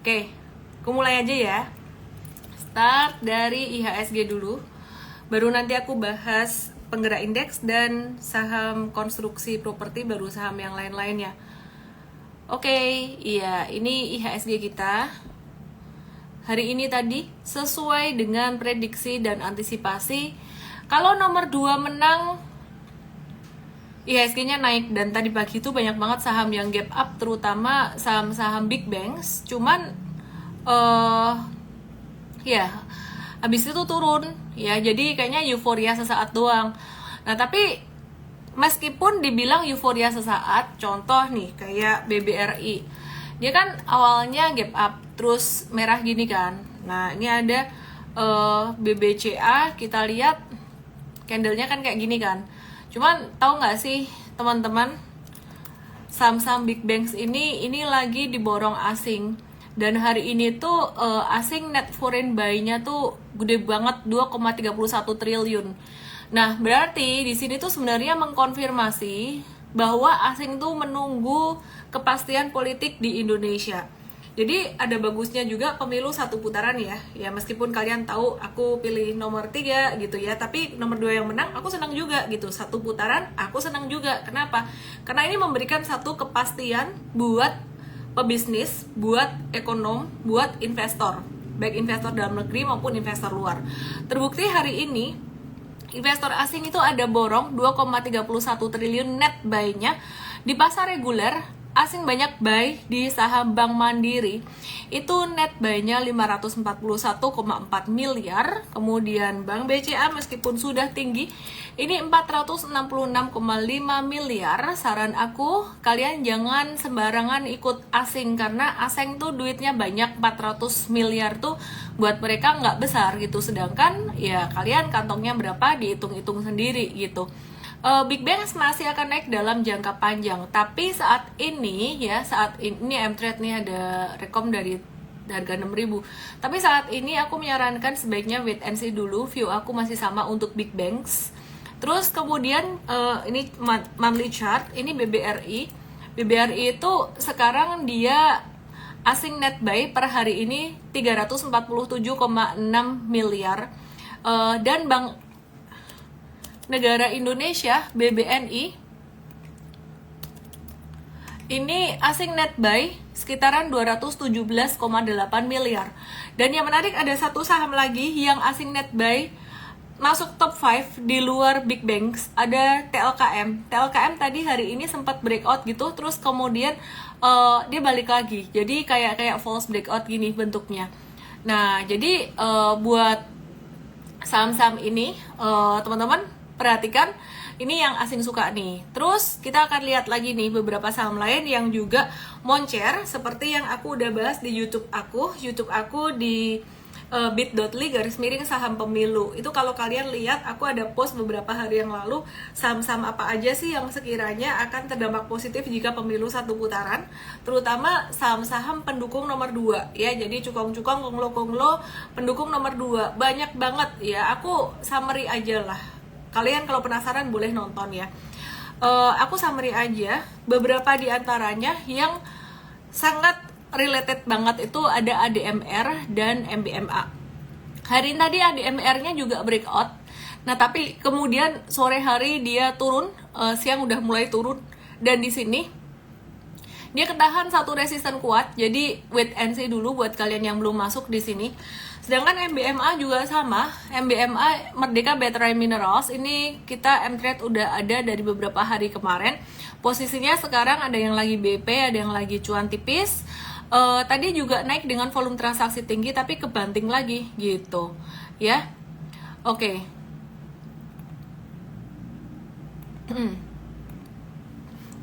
Oke, aku mulai aja ya. Start dari IHSG dulu. Baru nanti aku bahas penggerak indeks dan saham konstruksi properti, baru saham yang lain-lainnya. Oke, iya, ini IHSG kita. Hari ini tadi sesuai dengan prediksi dan antisipasi. Kalau nomor 2 menang, IHSG-nya naik, dan tadi pagi itu banyak banget saham yang gap up, terutama saham-saham big banks. Cuman ya habis itu turun ya, jadi kayaknya euforia sesaat doang. Nah, tapi meskipun dibilang euforia sesaat, contoh nih kayak BBRI, dia kan awalnya gap up terus merah gini kan. Nah, ini ada BBCA, kita lihat candlenya kan kayak gini kan. Cuman tahu nggak sih teman-teman, saham-saham big banks ini lagi diborong asing, dan hari ini tuh asing net foreign buy-nya tuh gede banget, 2,31 triliun. Nah, berarti di sini tuh sebenarnya mengkonfirmasi bahwa asing tuh menunggu kepastian politik di Indonesia. Jadi ada bagusnya juga pemilu satu putaran ya. Ya meskipun kalian tahu aku pilih nomor 3 gitu ya, tapi nomor 2 yang menang aku senang juga gitu. Satu putaran aku senang juga. Kenapa? Karena ini memberikan satu kepastian buat pebisnis, buat ekonom, buat investor, baik investor dalam negeri maupun investor luar. Terbukti hari ini investor asing itu ada borong 2,31 triliun net buy-nya. Di pasar reguler asing banyak buy di saham Bank Mandiri, itu net buy-nya 541,4 miliar. Kemudian Bank BCA meskipun sudah tinggi, ini 466,5 miliar. Saran aku, kalian jangan sembarangan ikut asing, karena asing tuh duitnya banyak, 400 miliar tuh buat mereka nggak besar gitu. Sedangkan ya kalian kantongnya berapa dihitung-hitung sendiri gitu. Big banks masih akan naik dalam jangka panjang, tapi saat ini ya, saat ini M-Trade nih ada rekom dari harga 6.000. Tapi saat ini aku menyarankan sebaiknya wait and see dulu, view aku masih sama untuk big banks. Terus kemudian ini monthly chart, ini BBRI. BBRI itu sekarang dia asing net buy per hari ini 347,6 miliar. Dan Bank Negara Indonesia BBNI ini asing net buy sekitaran 217,8 miliar. Dan yang menarik, ada satu saham lagi yang asing net buy masuk top 5 di luar big banks, ada TLKM. TLKM tadi hari ini sempat breakout gitu, terus kemudian dia balik lagi. Jadi kayak false breakout gini bentuknya. Nah, jadi buat saham-saham ini teman-teman perhatikan, ini yang asing suka nih. Terus kita akan lihat lagi nih beberapa saham lain yang juga moncer, seperti yang aku udah bahas di YouTube aku di bit.ly/saham pemilu. Itu kalau kalian lihat, aku ada post beberapa hari yang lalu, saham-saham apa aja sih yang sekiranya akan terdampak positif jika pemilu satu putaran, terutama saham-saham pendukung nomor 2 ya. Jadi cukong-cukong, konglo-konglo, pendukung nomor 2 banyak banget ya. Aku summary aja lah, kalian kalau penasaran boleh nonton ya. Aku summary aja beberapa di antaranya yang sangat related banget. Itu ada ADMR dan MBMA. Hari ini tadi ADMR-nya juga breakout. Nah, tapi kemudian sore hari dia turun, siang udah mulai turun, dan di sini dia ketahan satu resisten kuat. Jadi wait and see dulu buat kalian yang belum masuk di sini. Sedangkan MBMA juga sama, MBMA Merdeka Battery Minerals, ini kita M-Trade udah ada dari beberapa hari kemarin. Posisinya sekarang ada yang lagi BP, ada yang lagi cuan tipis. Tadi juga naik dengan volume transaksi tinggi, tapi kebanting lagi gitu ya. Oke.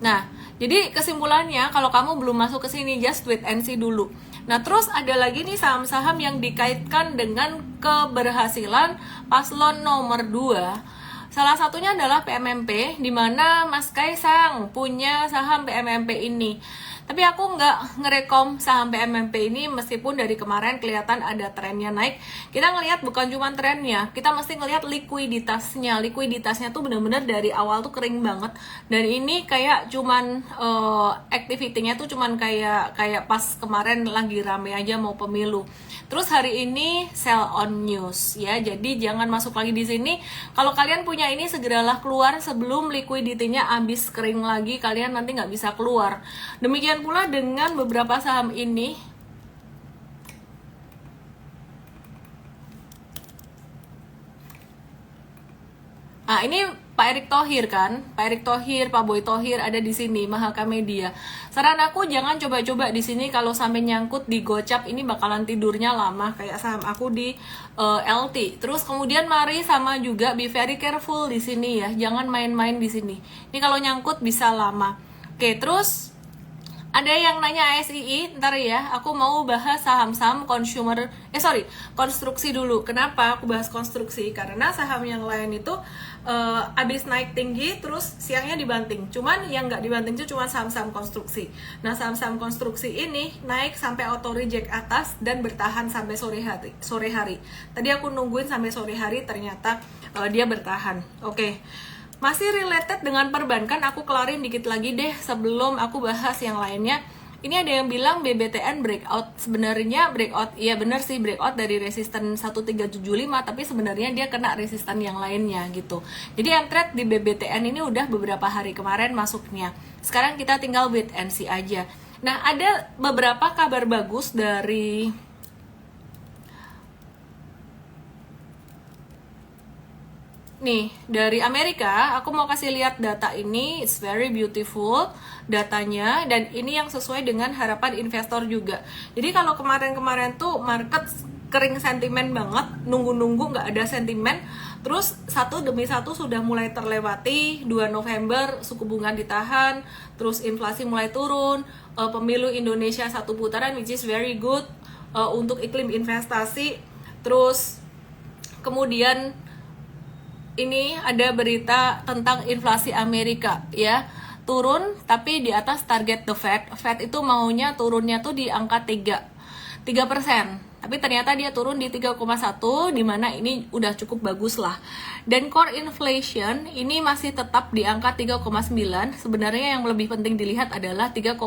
Nah, jadi kesimpulannya, kalau kamu belum masuk ke sini, just wait and see dulu. Nah, terus ada lagi nih saham-saham yang dikaitkan dengan keberhasilan paslon nomor 2. Salah satunya adalah PMMP, di mana Mas Kaisang punya saham PMMP ini. Tapi aku nggak ngerekom saham PMMP ini meskipun dari kemarin kelihatan ada trennya naik. Kita ngelihat bukan cuma trennya, kita mesti ngelihat likuiditasnya. Likuiditasnya tuh bener-bener dari awal tuh kering banget. Dan ini kayak cuman activity-nya tuh cuman kayak pas kemarin lagi rame aja mau pemilu. Terus hari ini sell on news ya. Jadi jangan masuk lagi di sini. Kalau kalian punya ini segeralah keluar sebelum likuiditinya habis kering lagi, kalian nanti nggak bisa keluar. Demikian pula dengan beberapa saham ini. Nah, ini Pak Erick Thohir kan, Pak Erick Thohir, Pak Boy Thohir ada di sini, Mahaka Media. Saran aku jangan coba-coba di sini kalau sampai nyangkut di gocap ini bakalan tidurnya lama kayak saham aku di LT. Terus kemudian mari sama juga be very careful di sini ya, jangan main-main di sini. Ini kalau nyangkut bisa lama. Oke, terus ada yang nanya ASII, ntar ya, aku mau bahas saham-saham konstruksi dulu. Kenapa aku bahas konstruksi? Karena saham yang lain itu abis naik tinggi, terus siangnya dibanting. Cuman yang nggak dibanting itu cuma saham-saham konstruksi. Nah, saham-saham konstruksi ini naik sampai auto reject atas dan bertahan sampai sore hari. Tadi aku nungguin sampai sore hari, ternyata dia bertahan. Oke. Masih related dengan perbankan, aku kelarin dikit lagi deh sebelum aku bahas yang lainnya. Ini ada yang bilang BBTN breakout. Sebenarnya breakout, iya bener sih breakout dari resisten 1375, tapi sebenarnya dia kena resisten yang lainnya gitu. Jadi yang trade di BBTN ini udah beberapa hari kemarin masuknya. Sekarang kita tinggal wait and see aja. Nah, ada beberapa kabar bagus dari dari Amerika. Aku mau kasih lihat data ini, it's very beautiful datanya, dan ini yang sesuai dengan harapan investor juga. Jadi kalau kemarin-kemarin tuh market kering sentimen banget, nunggu-nunggu nggak ada sentimen, terus satu demi satu sudah mulai terlewati. 2 November suku bunga ditahan, terus inflasi mulai turun, pemilu Indonesia 1 putaran, which is very good untuk iklim investasi. Terus kemudian ini ada berita tentang inflasi Amerika ya, turun tapi di atas target the Fed. Fed itu maunya turunnya tuh di angka 3%. Tapi ternyata dia turun di 3,1, dimana ini udah cukup bagus lah. Dan core inflation ini masih tetap di angka 3,9. Sebenarnya yang lebih penting dilihat adalah 3,9.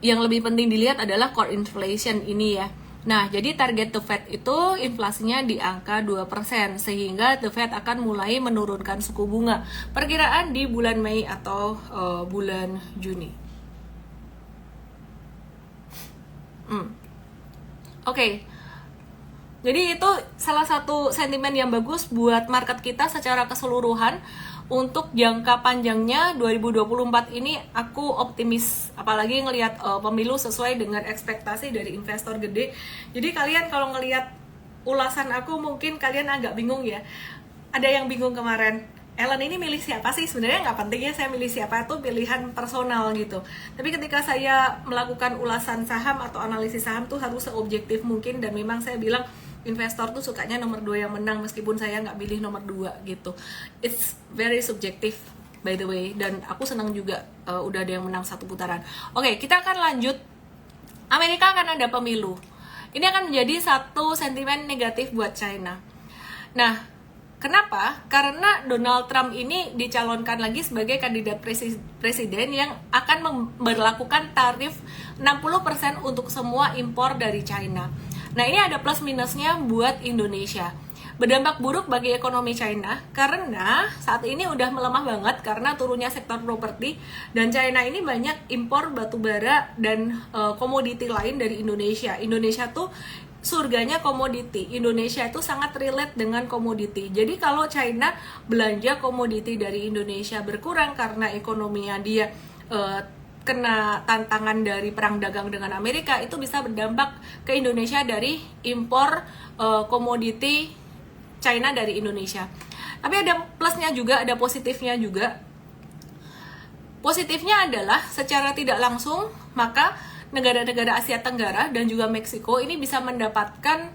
Yang lebih penting dilihat adalah core inflation ini ya. Nah, jadi target The Fed itu inflasinya di angka 2%, sehingga The Fed akan mulai menurunkan suku bunga. Perkiraan di bulan Mei atau bulan Juni. Oke. Jadi itu salah satu sentimen yang bagus buat market kita secara keseluruhan. Untuk jangka panjangnya 2024 ini aku optimis, apalagi ngelihat pemilu sesuai dengan ekspektasi dari investor gede. Jadi kalian kalau ngelihat ulasan aku mungkin kalian agak bingung ya. Ada yang bingung kemarin, Ellen ini milih siapa sih? Sebenarnya nggak penting ya saya milih siapa, itu pilihan personal gitu. Tapi ketika saya melakukan ulasan saham atau analisis saham tuh harus seobjektif mungkin, dan memang saya bilang investor tuh sukanya nomor 2 yang menang meskipun saya nggak pilih nomor 2 gitu. It's very subjective by the way, dan aku senang juga udah ada yang menang 1 putaran. Oke, kita akan lanjut. Amerika akan ada pemilu. Ini akan menjadi satu sentimen negatif buat China. Nah, kenapa? Karena Donald Trump ini dicalonkan lagi sebagai kandidat presiden yang akan memberlakukan tarif 60% untuk semua impor dari China. Nah, ini ada plus minusnya buat Indonesia. Berdampak buruk bagi ekonomi China karena saat ini udah melemah banget karena turunnya sektor properti, dan China ini banyak impor batubara dan komoditi lain dari Indonesia. Indonesia tuh surganya komoditi. Indonesia itu sangat relate dengan komoditi. Jadi kalau China belanja komoditi dari Indonesia berkurang karena ekonominya dia kena tantangan dari perang dagang dengan Amerika, itu bisa berdampak ke Indonesia dari impor komoditi China dari Indonesia. Tapi ada plusnya juga, ada positifnya juga. Positifnya adalah secara tidak langsung maka negara-negara Asia Tenggara dan juga Meksiko ini bisa mendapatkan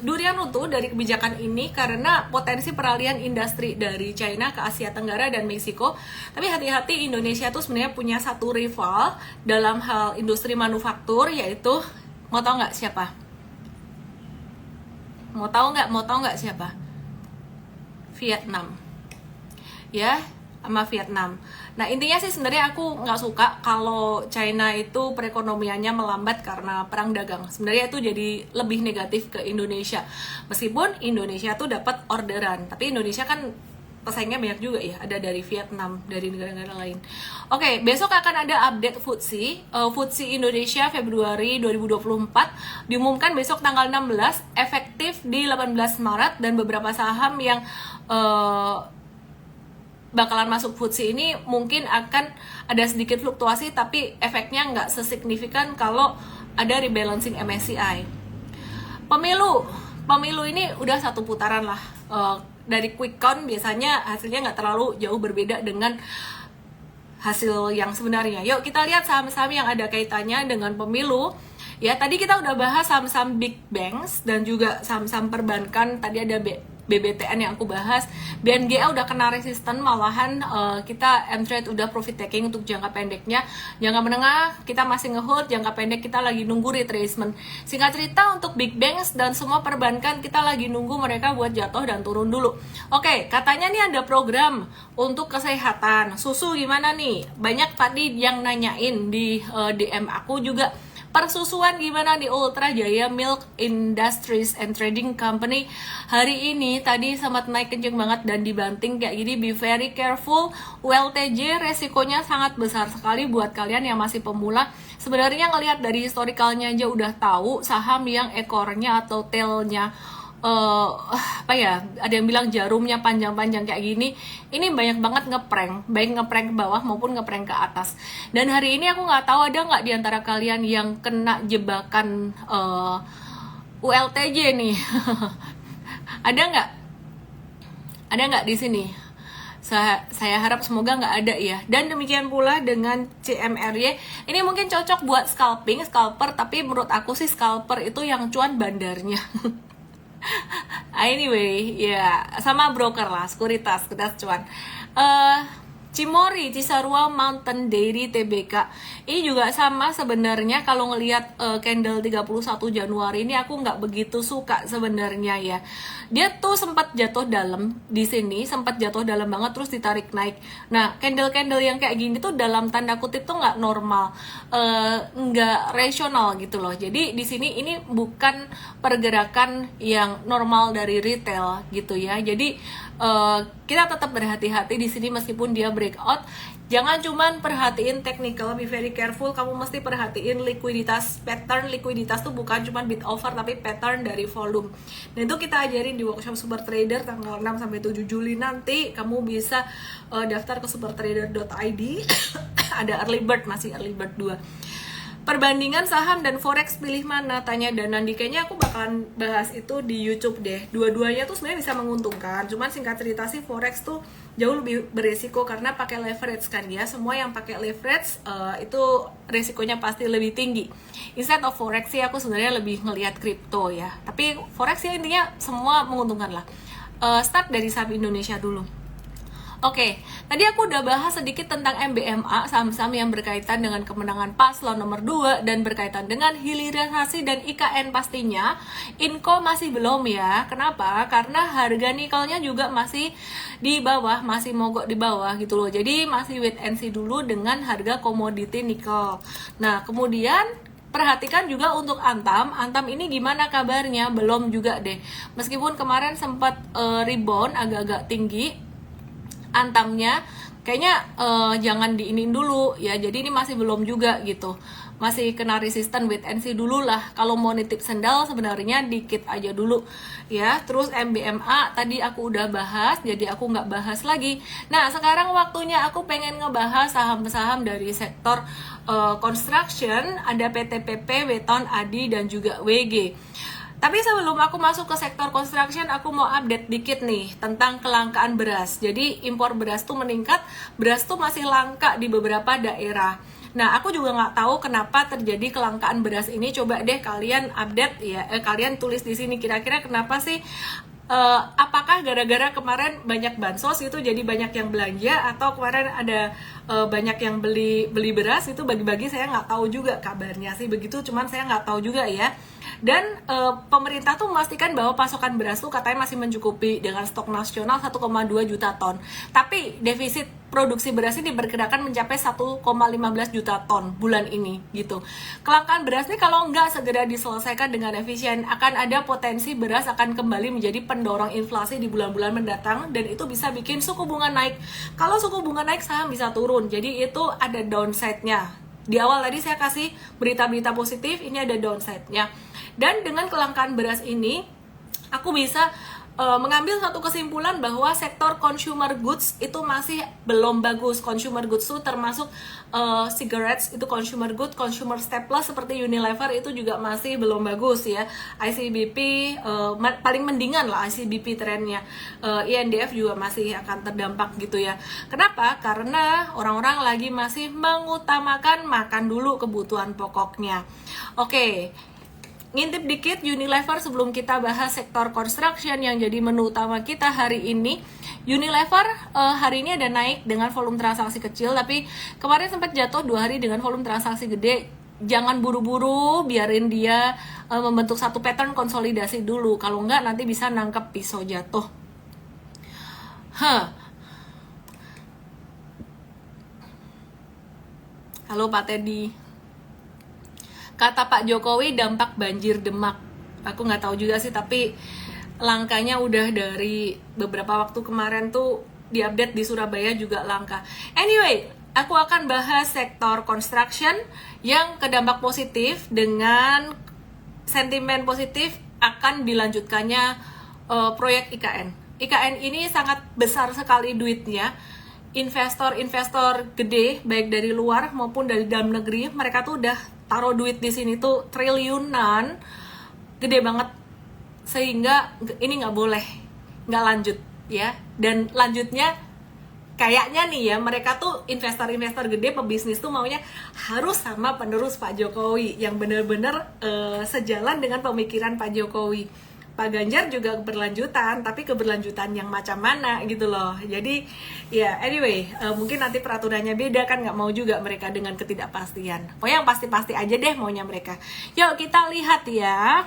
durian utuh dari kebijakan ini karena potensi peralihan industri dari China ke Asia Tenggara dan Meksiko. Tapi hati-hati, Indonesia tuh sebenarnya punya satu rival dalam hal industri manufaktur, yaitu, mau tahu nggak siapa? Mau tahu nggak siapa? Vietnam. Ya, sama Vietnam. Nah, intinya sih sebenarnya aku nggak suka kalau China itu perekonomiannya melambat karena perang dagang. Sebenarnya itu jadi lebih negatif ke Indonesia. Meskipun Indonesia tuh dapat orderan, tapi Indonesia kan pesaingnya banyak juga ya, ada dari Vietnam, dari negara-negara lain. Oke, besok akan ada update FTSE Indonesia Februari 2024, diumumkan besok tanggal 16, efektif di 18 Maret, dan beberapa saham yang bakalan masuk FTSE ini mungkin akan ada sedikit fluktuasi, tapi efeknya nggak sesignifikan kalau ada rebalancing MSCI. Pemilu ini udah satu putaran lah. Dari quick count biasanya hasilnya nggak terlalu jauh berbeda dengan hasil yang sebenarnya. Yuk kita lihat saham-saham yang ada kaitannya dengan pemilu. Ya, tadi kita udah bahas saham-saham big banks dan juga saham-saham perbankan. Tadi ada BBTN yang aku bahas. BNGA udah kena resisten, malahan kita M-Trade udah profit taking untuk jangka pendeknya. Jangka menengah kita masih ngehold, jangka pendek kita lagi nunggu retracement. Singkat cerita, untuk big banks dan semua perbankan kita lagi nunggu mereka buat jatuh dan turun dulu. Oke, katanya nih ada program untuk kesehatan. Susu gimana nih? Banyak tadi yang nanyain di DM aku juga. Persusuan gimana di Ultra Jaya Milk Industries and Trading Company hari ini tadi sempat naik kenceng banget dan dibanting kayak gini. Be very careful, ULTJ resikonya sangat besar sekali buat kalian yang masih pemula. Sebenarnya ngelihat dari historicalnya aja udah tahu saham yang ekornya atau tailnya ada yang bilang jarumnya panjang-panjang kayak gini, ini banyak banget ngeprank, baik ngeprank ke bawah maupun ngeprank ke atas. Dan hari ini aku nggak tahu ada nggak diantara kalian yang kena jebakan ULTJ nih. Ada nggak di sini? Saya harap semoga nggak ada ya. Dan demikian pula dengan CMRY. Ini mungkin cocok buat scalper, tapi menurut aku sih scalper itu yang cuan bandarnya. Anyway, ya sama broker lah, sekuritas cuan. Cimory, Cisarua Mountain Dairy Tbk. Ini juga sama sebenarnya. Kalau ngelihat candle 31 Januari ini aku nggak begitu suka sebenarnya ya. Dia tuh sempat jatuh dalam di sini, sempat jatuh dalam banget terus ditarik naik. Nah, candle-candle yang kayak gini tuh dalam tanda kutip tuh nggak normal, nggak rasional gitu loh. Jadi di sini ini bukan pergerakan yang normal dari retail gitu ya. Jadi kita tetap berhati-hati di sini meskipun dia breakout. Jangan cuman perhatiin technical, be very careful. Kamu mesti perhatiin likuiditas, pattern likuiditas tuh bukan cuman bid over tapi pattern dari volume. Dan itu kita ajarin di workshop Super Trader tanggal 6 sampai 7 Juli nanti. Kamu bisa daftar ke supertrader.id. Ada early bird, masih early bird 2. Perbandingan saham dan forex pilih mana? Tanya Danan. Kayaknya aku bakalan bahas itu di YouTube deh. Dua-duanya tuh sebenarnya bisa menguntungkan. Cuman singkat cerita sih forex tuh jauh lebih beresiko karena pakai leverage kan ya. Semua yang pakai leverage itu resikonya pasti lebih tinggi. Instead of forex sih aku sebenarnya lebih ngelihat kripto ya. Tapi forex ya intinya semua menguntungkan lah. Start dari saham Indonesia dulu. Oke, tadi aku udah bahas sedikit tentang MBMA, saham-saham yang berkaitan dengan kemenangan paslon nomor 2 dan berkaitan dengan hilirisasi dan IKN pastinya. Inco masih belum ya. Kenapa? Karena harga nikelnya juga masih di bawah, masih mogok di bawah gitu loh. Jadi masih wait and see dulu dengan harga komoditi nikel. Nah, kemudian perhatikan juga untuk Antam. Antam ini gimana kabarnya? Belum juga deh. Meskipun kemarin sempat rebound agak-agak tinggi Antamnya, kayaknya jangan diinin dulu ya. Jadi ini masih belum juga gitu, masih kena resisten, wait and see dulu lah. Kalau mau nitip sendal sebenarnya dikit aja dulu ya. Terus MBMA tadi aku udah bahas, jadi aku nggak bahas lagi. Nah, sekarang waktunya aku pengen ngebahas saham-saham dari sektor construction. Ada PTPP, Weton, Adi, dan juga WG. Tapi sebelum aku masuk ke sektor construction, aku mau update dikit nih tentang kelangkaan beras. Jadi impor beras tuh meningkat, beras tuh masih langka di beberapa daerah. Nah, aku juga nggak tahu kenapa terjadi kelangkaan beras ini. Coba deh kalian update ya, kalian tulis di sini kira-kira kenapa sih? Apakah gara-gara kemarin banyak bansos itu jadi banyak yang belanja, atau kemarin ada banyak yang beli beras itu bagi-bagi? Saya nggak tahu juga, kabarnya sih begitu, cuman saya nggak tahu juga ya. Dan pemerintah tuh memastikan bahwa pasokan beras tuh katanya masih mencukupi dengan stok nasional 1,2 juta ton. Tapi defisit produksi beras ini diperkirakan mencapai 1,15 juta ton bulan ini gitu. Kelangkaan beras ini kalau nggak segera diselesaikan dengan efisien, akan ada potensi beras akan kembali menjadi pendorong inflasi di bulan-bulan mendatang, dan itu bisa bikin suku bunga naik. Kalau suku bunga naik, saham bisa turun. Jadi itu ada downside-nya. Di awal tadi saya kasih berita-berita positif, ini ada downside-nya. Dan dengan kelangkaan beras ini, aku bisa mengambil satu kesimpulan bahwa sektor consumer goods itu masih belum bagus. Consumer goods itu termasuk cigarettes, itu consumer goods, consumer staples seperti Unilever itu juga masih belum bagus ya. ICBP paling mendingan lah ICBP trennya. INDF juga masih akan terdampak gitu ya. Kenapa? Karena orang-orang lagi masih mengutamakan makan dulu kebutuhan pokoknya. Oke. Ngintip dikit Unilever sebelum kita bahas sektor construction yang jadi menu utama kita hari ini. Unilever hari ini ada naik dengan volume transaksi kecil, tapi kemarin sempat jatuh 2 hari dengan volume transaksi gede. Jangan buru-buru, biarin dia membentuk satu pattern konsolidasi dulu. Kalau enggak nanti bisa nangkep pisau jatuh. Halo Pak Teddy. Kata Pak Jokowi dampak banjir Demak. Aku nggak tahu juga sih, tapi langkanya udah dari beberapa waktu kemarin tuh diupdate di Surabaya juga langka. Anyway, aku akan bahas sektor construction yang kedampak positif dengan sentimen positif akan dilanjutkannya proyek IKN. IKN ini sangat besar sekali duitnya. Investor-investor gede baik dari luar maupun dari dalam negeri, mereka tuh udah taruh duit di sini tuh triliunan, gede banget, sehingga ini nggak boleh nggak lanjut ya. Dan lanjutnya kayaknya nih ya, mereka tuh investor-investor gede, pebisnis tuh maunya harus sama penerus Pak Jokowi yang bener-bener sejalan dengan pemikiran Pak Jokowi. Pak Ganjar juga berlanjutan, tapi keberlanjutan yang macam mana gitu loh. Jadi ya anyway, mungkin nanti peraturannya beda kan, nggak mau juga mereka dengan ketidakpastian. Pokoknya yang pasti-pasti aja deh maunya mereka. Yuk kita lihat ya.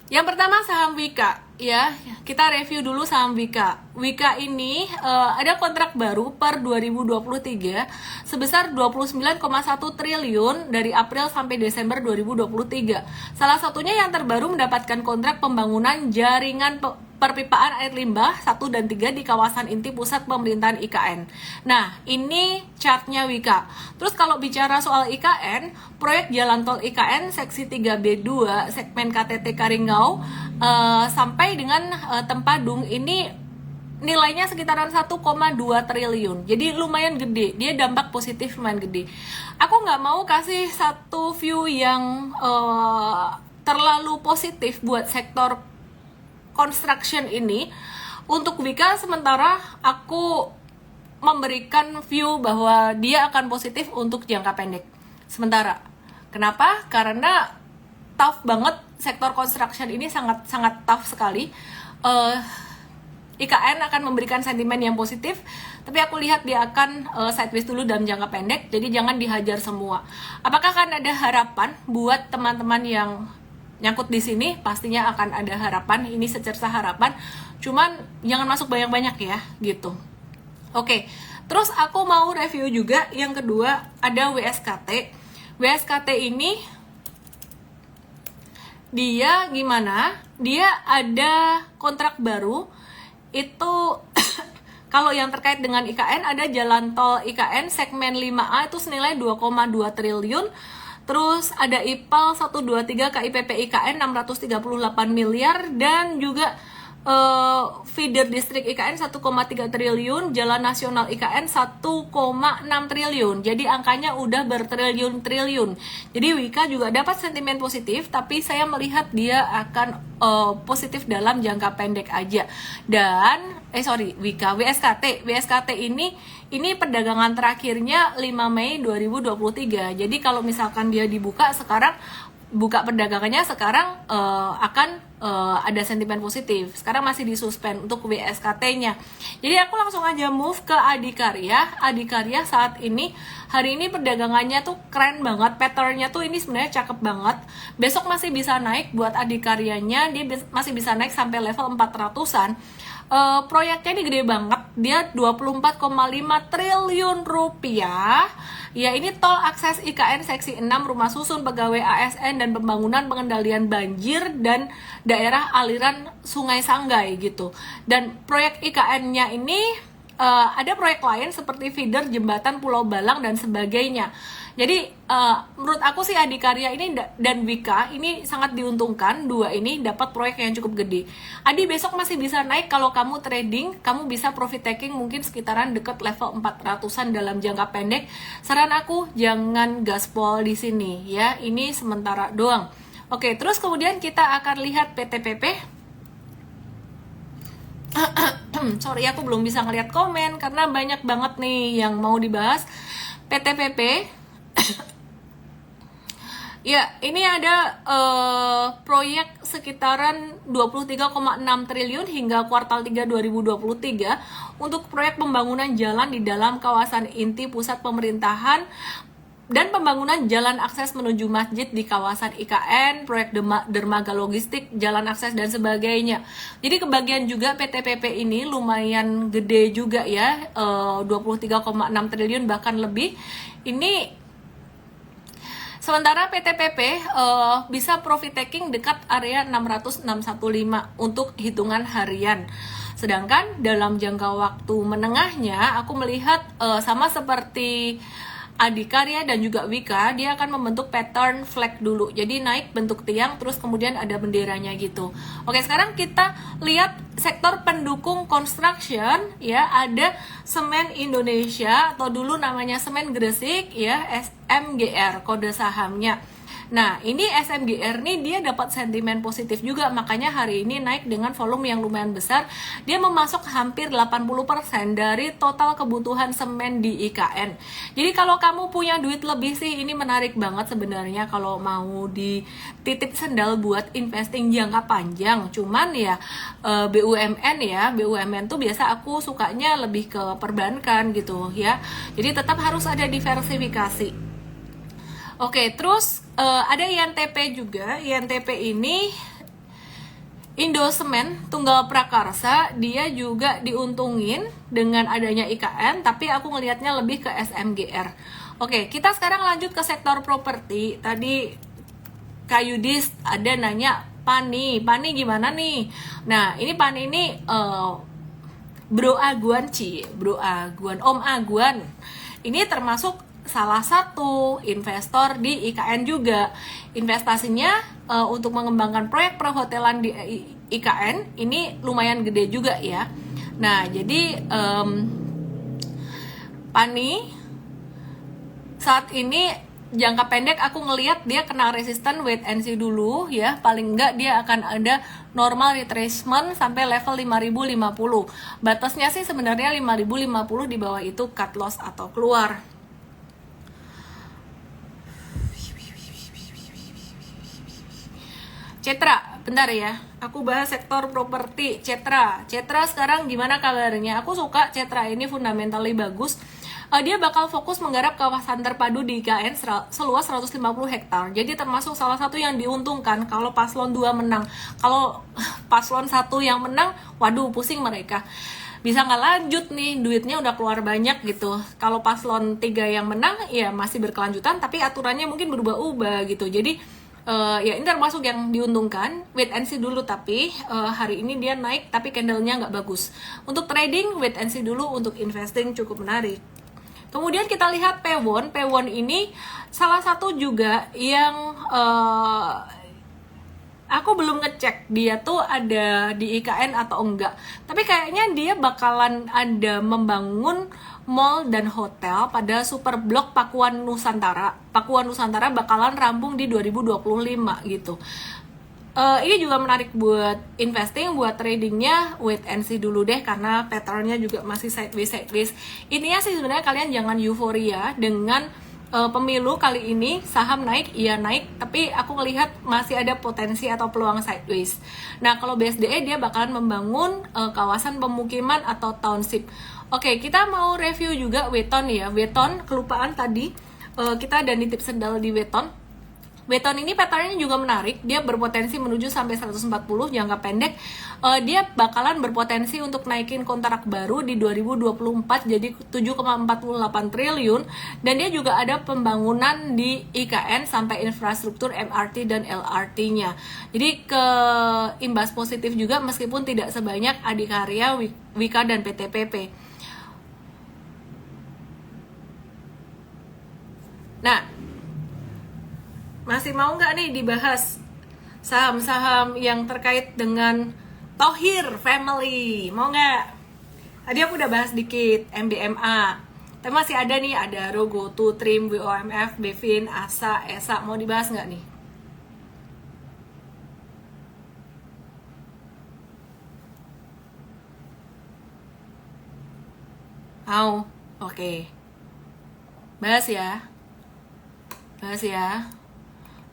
Yang pertama saham Wika ya, kita review dulu saham Wika. Wika ini ada kontrak baru per 2023 sebesar 29,1 triliun dari April sampai Desember 2023. Salah satunya yang terbaru mendapatkan kontrak pembangunan jaringan perpipaan air limbah 1 dan 3 di kawasan inti pusat pemerintahan IKN. Nah, ini chartnya Wika. Terus kalau bicara soal IKN, proyek jalan tol IKN seksi 3B2 segmen KTT Karinggau sampai dengan Tempadung ini nilainya sekitaran 1,2 triliun. Jadi lumayan gede, dia dampak positif lumayan gede. Aku nggak mau kasih satu view yang terlalu positif buat sektor construction ini untuk Wika, sementara aku memberikan view bahwa dia akan positif untuk jangka pendek. Sementara, kenapa? Karena tough banget, sektor construction ini sangat tough sekali. IKN akan memberikan sentimen yang positif, tapi aku lihat dia akan sideways dulu dalam jangka pendek, jadi jangan dihajar semua. Apakah akan ada harapan buat teman-teman yang nyangkut di sini? Pastinya akan ada harapan, ini secerca harapan, cuman jangan masuk banyak-banyak ya, gitu. Oke, terus aku mau review juga yang kedua, ada WSKT. WSKT ini dia gimana? Dia ada kontrak baru, itu kalau yang terkait dengan IKN ada jalan tol IKN segmen 5A itu senilai 2,2 triliun. Terus ada IPAL 123 KIPP IKN 638 miliar, dan juga feeder distrik IKN 1,3 triliun, jalan nasional IKN 1,6 triliun. Jadi angkanya udah bertriliun-triliun. Jadi Wika juga dapat sentimen positif, tapi saya melihat dia akan positif dalam jangka pendek aja. Dan Wika, WSKT ini perdagangan terakhirnya 5 Mei 2023. Jadi kalau misalkan dia dibuka sekarang, buka perdagangannya sekarang akan ada sentimen positif. Sekarang masih disuspend untuk WSKT-nya. Jadi aku langsung aja move ke Adikarya. Adikarya saat ini, hari ini perdagangannya tuh keren banget. Pattern-nya tuh ini sebenarnya cakep banget. Besok masih bisa naik buat Adikaryanya. Dia masih bisa naik sampai level 400-an. Proyeknya ini gede banget, dia 24,5 triliun rupiah. Ya, ini tol akses IKN seksi 6 rumah susun pegawai ASN dan pembangunan pengendalian banjir dan daerah aliran Sungai Sanggai gitu. Dan proyek IKN-nya ini ada proyek lain seperti feeder jembatan Pulau Balang dan sebagainya. Jadi menurut aku sih Adikarya ini dan Wika ini sangat diuntungkan, dua ini dapat proyek yang cukup gede. Adi besok masih bisa naik kalau kamu trading, kamu bisa profit taking mungkin sekitaran dekat level 400-an dalam jangka pendek. Saran aku jangan gaspol di sini ya, ini sementara doang. Oke, terus kemudian kita akan lihat PTPP. Sorry, aku belum bisa ngeliat komen karena banyak banget nih yang mau dibahas. PTPP. Ya, ini ada proyek sekitaran 23,6 triliun hingga kuartal 3 2023 untuk proyek pembangunan jalan di dalam kawasan inti pusat pemerintahan dan pembangunan jalan akses menuju masjid di kawasan IKN, proyek dermaga logistik, jalan akses dan sebagainya. Jadi kebagian juga PTPP ini lumayan gede juga ya, 23,6 triliun bahkan lebih. Ini sementara PTPP bisa profit taking dekat area 600-615 untuk hitungan harian. Sedangkan dalam jangka waktu menengahnya, aku melihat sama seperti Adikarya dan juga Wika, dia akan membentuk pattern flag dulu. Jadi naik bentuk tiang, terus kemudian ada benderanya gitu. Oke, sekarang kita lihat sektor pendukung construction ya, ada Semen Indonesia atau dulu namanya Semen Gresik ya, SMGR kode sahamnya. Nah, ini SMGR nih dia dapat sentimen positif juga, makanya hari ini naik dengan volume yang lumayan besar. Dia memasok hampir 80% dari total kebutuhan semen di IKN. Jadi kalau kamu punya duit lebih sih, ini menarik banget sebenarnya kalau mau dititip sendal buat investing jangka panjang. Cuman ya BUMN tuh biasa aku sukanya lebih ke perbankan gitu ya. Jadi tetap harus ada diversifikasi. Oke, terus ada INTP juga. INTP ini Indosemen Tunggal Prakarsa, dia juga diuntungin dengan adanya IKN, tapi aku ngelihatnya lebih ke SMGR. Oke, kita sekarang lanjut ke sektor properti. Tadi Kak Yudis ada nanya Pani gimana nih? Nah, ini Pani ini Bro Aguan, Om Aguan. Ini termasuk salah satu investor di IKN juga. Investasinya untuk mengembangkan proyek perhotelan di IKN ini lumayan gede juga ya. Nah, jadi Pani saat ini jangka pendek aku ngelihat dia kena resisten, wait and see dulu ya. Paling enggak dia akan ada normal retracement sampai level 5050. Batasnya sih sebenarnya 5050, di bawah itu cut loss atau keluar. Cetra, bentar ya, aku bahas sektor properti. Cetra sekarang gimana kabarnya? Aku suka Cetra ini, fundamentalnya bagus. Dia bakal fokus menggarap kawasan terpadu di IKN seluas 150 hektar. Jadi termasuk salah satu yang diuntungkan kalau paslon 2 menang. Kalau paslon 1 yang menang, waduh pusing mereka. Bisa nggak lanjut nih, duitnya udah keluar banyak gitu. Kalau paslon 3 yang menang, ya masih berkelanjutan, tapi aturannya mungkin berubah-ubah gitu. Jadi ya ini termasuk yang diuntungkan. Wait and see dulu, tapi hari ini dia naik tapi candlenya nggak bagus. Untuk trading wait and see dulu, untuk investing cukup menarik. Kemudian kita lihat Pewon ini salah satu juga yang aku belum ngecek dia tuh ada di IKN atau enggak. Tapi kayaknya dia bakalan ada membangun mall dan hotel pada Superblok Pakuan Nusantara. Pakuan Nusantara bakalan rampung di 2025 gitu. Ini juga menarik buat investing, buat tradingnya. Wait and see dulu deh, karena patternnya juga masih sideways. Intinya sih sebenarnya kalian jangan euforia dengan pemilu kali ini. Saham naik, iya naik, tapi aku ngelihat masih ada potensi atau peluang sideways. Nah, kalau BSDE dia bakalan membangun kawasan pemukiman atau township. Oke, kita mau review juga Weton ya. Weton, kelupaan tadi, kita ada nitip sendal di Weton. Weton ini patternnya juga menarik, dia berpotensi menuju sampai 140 jangka pendek. Dia bakalan berpotensi untuk naikin kontrak baru di 2024 jadi 7,48 triliun, dan dia juga ada pembangunan di IKN sampai infrastruktur MRT dan LRT-nya. Jadi ke imbas positif juga meskipun tidak sebanyak Adikarya, Wika dan PTPP. Nah, masih mau nggak nih dibahas saham-saham yang terkait dengan Thohir Family? Mau nggak? Tadi aku udah bahas dikit MBMA. Tapi masih ada nih, ada Rogo, Trim, WOMF, Bevin, Asa, Esa. Mau dibahas nggak nih? Mau? Oke. Bahas ya. Bahas ya.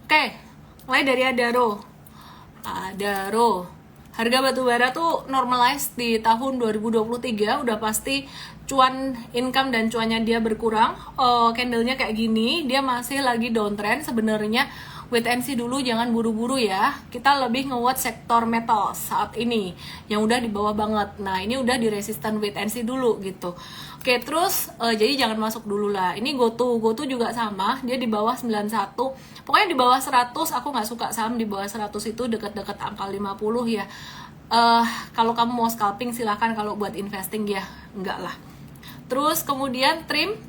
Oke, mulai dari Adaro. Harga batubara tuh normalize di tahun 2023, udah pasti cuan income dan cuannya dia berkurang. Candlenya kayak gini, dia masih lagi downtrend sebenarnya. Wait and see dulu, jangan buru-buru ya. Kita lebih nge-watch sektor metal saat ini yang udah di bawah banget. Nah, ini udah di resistant, wait and see dulu gitu. Oke, terus jadi jangan masuk dulu lah. Ini GoTo juga sama, dia di bawah 91. Pokoknya di bawah 100, aku nggak suka saham di bawah 100 itu, dekat-dekat angka 50 ya. Kalau kamu mau scalping silahkan, kalau buat investing ya enggak lah. Terus kemudian Trim,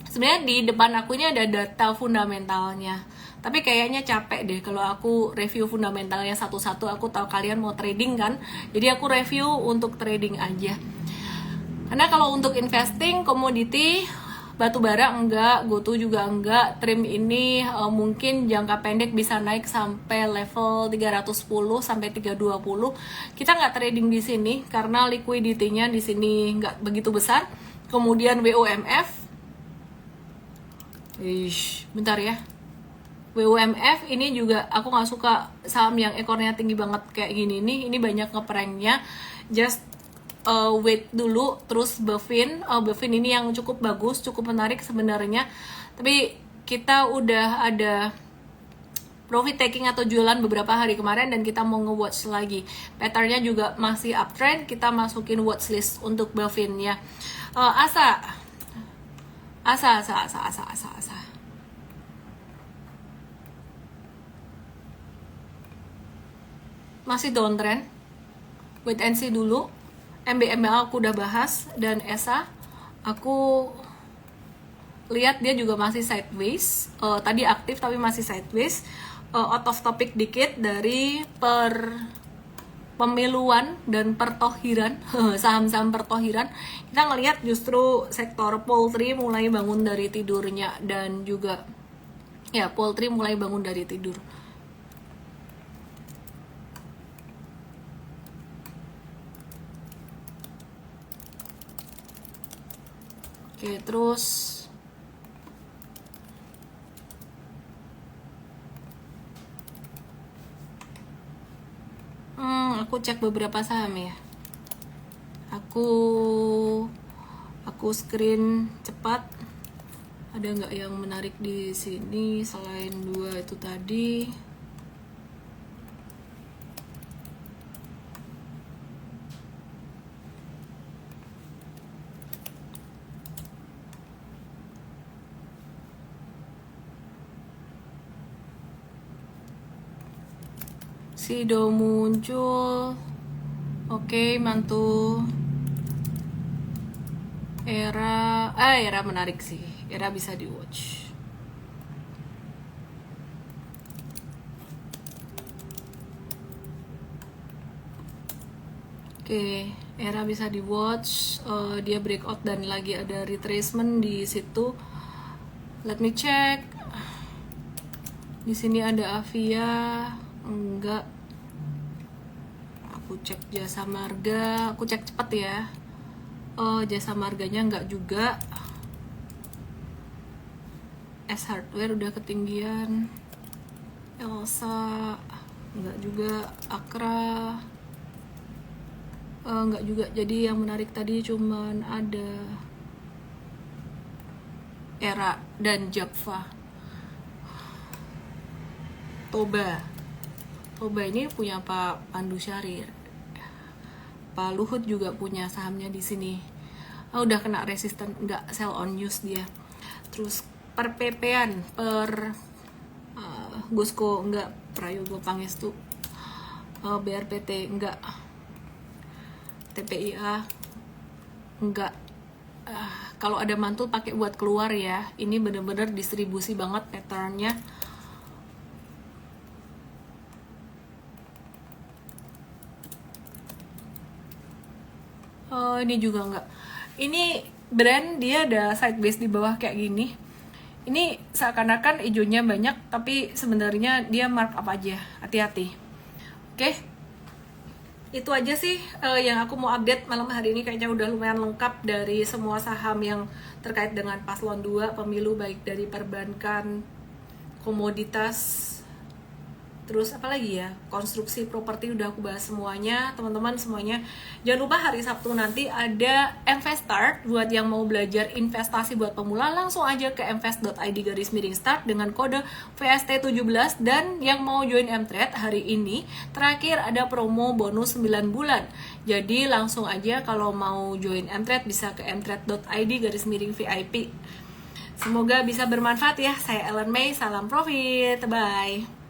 sebenarnya di depan aku ini ada data fundamentalnya, tapi kayaknya capek deh kalau aku review fundamentalnya satu-satu. Aku tahu kalian mau trading kan, jadi aku review untuk trading aja. Karena kalau untuk investing, komoditi, batubara enggak, GoTo juga enggak. Trim ini mungkin jangka pendek bisa naik sampai level 310 sampai 320. Kita nggak trading di sini karena liquidity-nya di sini nggak begitu besar. Kemudian WOMF, bentar ya. WOMF ini juga aku nggak suka saham yang ekornya tinggi banget kayak gini nih. Ini banyak ngepranknya. Just wait dulu. Terus Bevin ini yang cukup bagus, cukup menarik sebenarnya. Tapi kita udah ada profit taking atau jualan beberapa hari kemarin dan kita mau nge-watch lagi. Patternnya juga masih uptrend. Kita masukin watchlist untuk Bevin ya. Asa. Masih downtrend, wait and see dulu. MBMA aku udah bahas, dan ESA aku lihat dia juga masih sideways. Tadi aktif tapi masih sideways. Out of topic dikit dari pemiluan dan pertohiran, saham-saham pertohiran. Kita ngelihat justru sektor poultry mulai bangun dari tidurnya, dan juga ya poultry mulai bangun dari tidur. Oke, terus aku cek beberapa saham ya. Aku screen cepat. Ada nggak yang menarik di sini selain dua itu tadi? Sido muncul. Oke, mantu. Era menarik sih. Era bisa di watch. Oke, era bisa di watch, dia breakout dan lagi ada retracement di situ. Let me check. Di sini ada Avia, enggak. Aku cek Jasa Marga, aku cek cepet ya. Jasa Marganya enggak juga. S Hardware udah ketinggian. Elsa enggak juga. Akra enggak juga. Jadi yang menarik tadi cuman ada Era dan Java. Toba ini punya Pak Pandu Syahrir. Pak Luhut juga punya sahamnya di sini. Udah kena resisten, enggak sell on news dia. Terus per PP-an, per Gusco enggak, Prayogo Pangestu, BRPT enggak, TPIA enggak. Kalau ada mantul pakai buat keluar ya. Ini bener-bener distribusi banget patternnya. Ini juga enggak. Ini brand dia ada sideways di bawah kayak gini. Ini seakan-akan hijaunya banyak, tapi sebenarnya dia markup aja. Hati-hati. Oke. Itu aja sih yang aku mau update malam hari ini. Kayaknya udah lumayan lengkap dari semua saham yang terkait dengan paslon 2 pemilu, baik dari perbankan, komoditas, terus apa lagi ya, konstruksi properti udah aku bahas semuanya. Teman-teman semuanya jangan lupa hari Sabtu nanti ada Investstart buat yang mau belajar investasi buat pemula. Langsung aja ke invest.id/start dengan kode VST17. Dan yang mau join Mtrade hari ini terakhir ada promo bonus 9 bulan. Jadi langsung aja kalau mau join Mtrade bisa ke mtrade.id/VIP. Semoga bisa bermanfaat ya. Saya Ellen May, salam profit, bye.